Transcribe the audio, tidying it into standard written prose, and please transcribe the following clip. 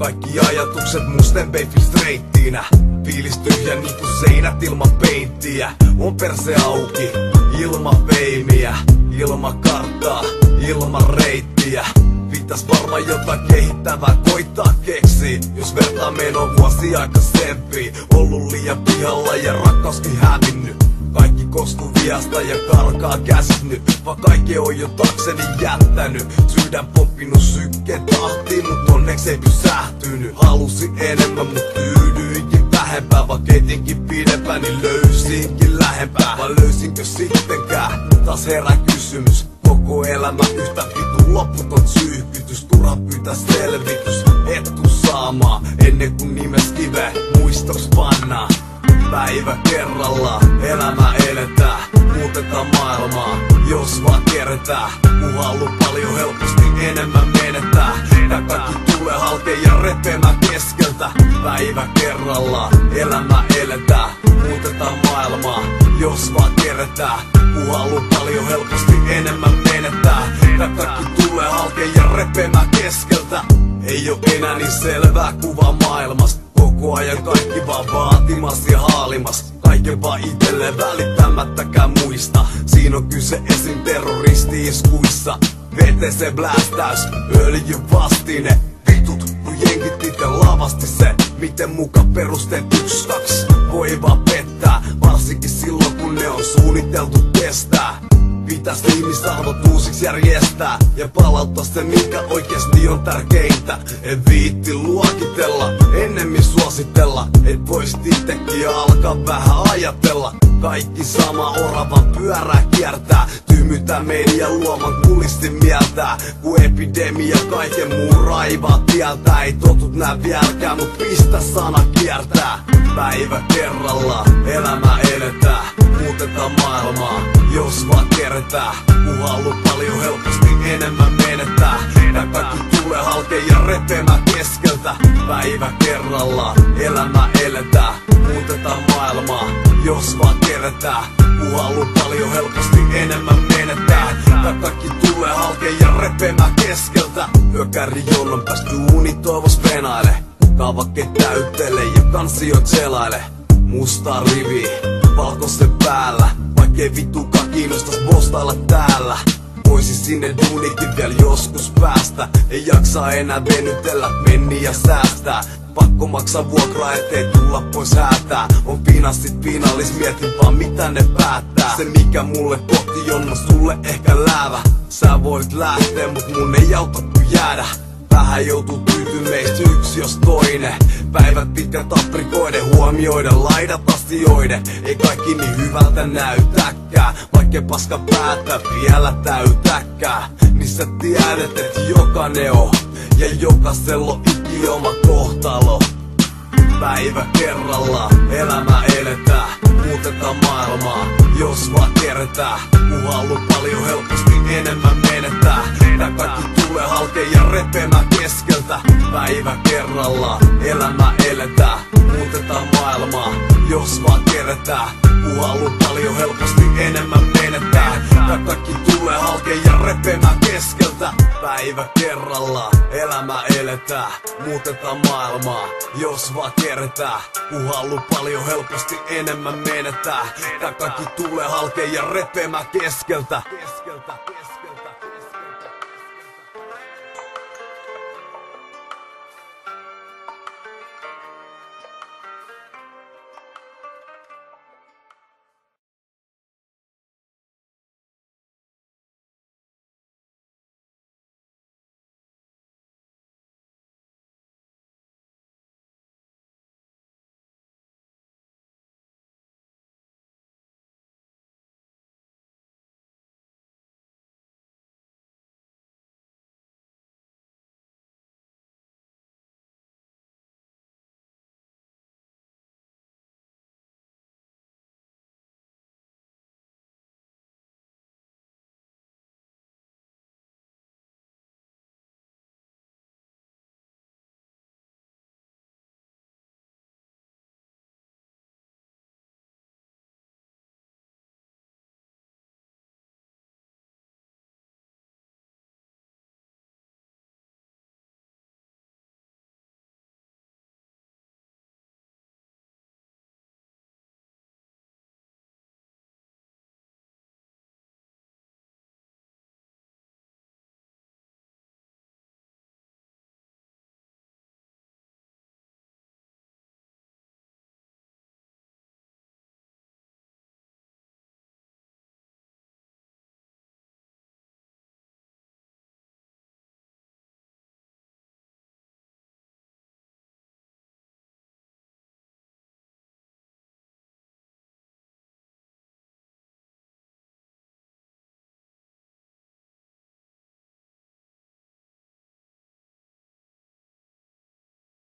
Kaikki ajatukset musten baby streittinä. Fiilis tyhjä niinku seinät ilman peinttiä. On perse auki, ilman veimiä, ilman karttaa, ilman reittiä. Pitäis varmaan jotain kehittävää koittaa keksii. Jos vertaa menoa vuosi aikaisempii. Ollut liian pihalla ja rakkauskin hävinnyt. Kaikki kostuu viasta ja karkaa käsit nyt. Vaan kaikki on jo takseni jättänyt. Sydän pomppinut sykkeen tahtiin, mut onneksi ei pysähtynyt. Halusin enemmän, mut tyydyinkin vähempää. Vaan etinkin pidempään, niin löysinkin lähempää. Vai löysinkö sittenkään? Taas herää kysymys. Koko elämä yhtä vitu loputon syyhkytys. Turha pyytää selvitys, et tuu saamaan ennen kuin nimes kive muistoks pannaan. Päivä kerrallaan elämä eletään. Muutetaan maailmaa, jos vaan keretään. Kun haluu paljon helposti enemmän menetää. Tää kaikki tulee halkee ja repemään keskeltä. Päivä kerrallaan elämä eletään. Muutetaan maailmaa, jos vaan keretään. Kun haluu paljon helposti enemmän menetää. Tää kaikki tulee halkee ja repemään keskeltä. Ei oo enää niin selvää kuvaa maailmasta. Koko ajan kaikki vaan vaatimas ja haalimas. Kaiken vaan itelle välittämättäkään muista. Siinä on kyse esim. Terroristi-iskuissa. VTC blästäys, öljyn vastine. Vitut, kun jenkit ite lavasti se. Miten muka perusteet 1-2 voi vaan pettää. Varsinkin silloin kun ne on suunniteltu kestää. Pitäis ihmisarvot uusiksi järjestää. Ja palauttaa se mikä oikeesti on tärkeintä. En viitti luokitella, ennemmin suositella. Et voisit itsekin alkaa vähän ajatella. Kaikki sama oravan pyörää kiertää. Tymytää median luoman kulistin mieltää. Kun epidemia kaiken muun raivaa tieltä. Ei totut nää vieläkään, mut pistä sana kiertää. Päivä kerrallaan elämä eletään. Muutetaan maailmaa, jos vaan keretään. Kun haluu paljon helposti enemmän menetää. Tää kaikki tulee halkee ja repemään keskeltä. Päivä kerrallaan elämä eletään. Muutetaan maailmaa, jos vaan keretään. Kun haluu paljon helposti enemmän menetää. Tää kaikki tulee halkee ja repemään keskeltä. Yökärri jollon pääs duuni toivos venaile. Kaavake täyttele ja kansiot selaile. Mustaa rivi, valkoisen päällä. Vaikkei vittukaan kiinnostais postailla täällä. Voisis sinne duunikin vielä joskus päästä. Ei jaksa enää venytellä, menni ja säästää. Pakko maksaa vuokraa, ettei tulla pois häätää. On finanssit piinallis, mietin vaan mitä ne päättää. Se mikä mulle kohti on sulle ehkä läävä. Sä voit lähteä, mut mun ei auta kun jäädä. Vähän joutuu tyytymään meistä yksi jos toinen. Päivät pitkät aprikoiden, huomioiden laidat asioiden. Ei kaikki niin hyvältä näytäkään. Vaikkei paska päätä vielä täytäkään. Niin sä tiedät et jokainen on. Ja jokaisella on iki oma kohtalo. Päivä kerrallaan elämä eletään. Muutetaan maailmaa, jos vaan keretään. Kun haluu paljon helposti enemmän menetää. Tää kaikki tulee halkee ja repemään keskeltä. Päivä kerrallaan elämä eletään. Muutetaan maailmaa, jos vaan keretään. Kun haluu paljon helposti enemmän menetää. Tää kaikki tulee halkee ja repemään keskeltä. Päivä kerrallaan elämä eletään. Muutetaan maailmaa, jos vaan keretään. Kun haluu paljon helposti enemmän menetää. Tää kaikki tulee halkee ja repemään keskeltä.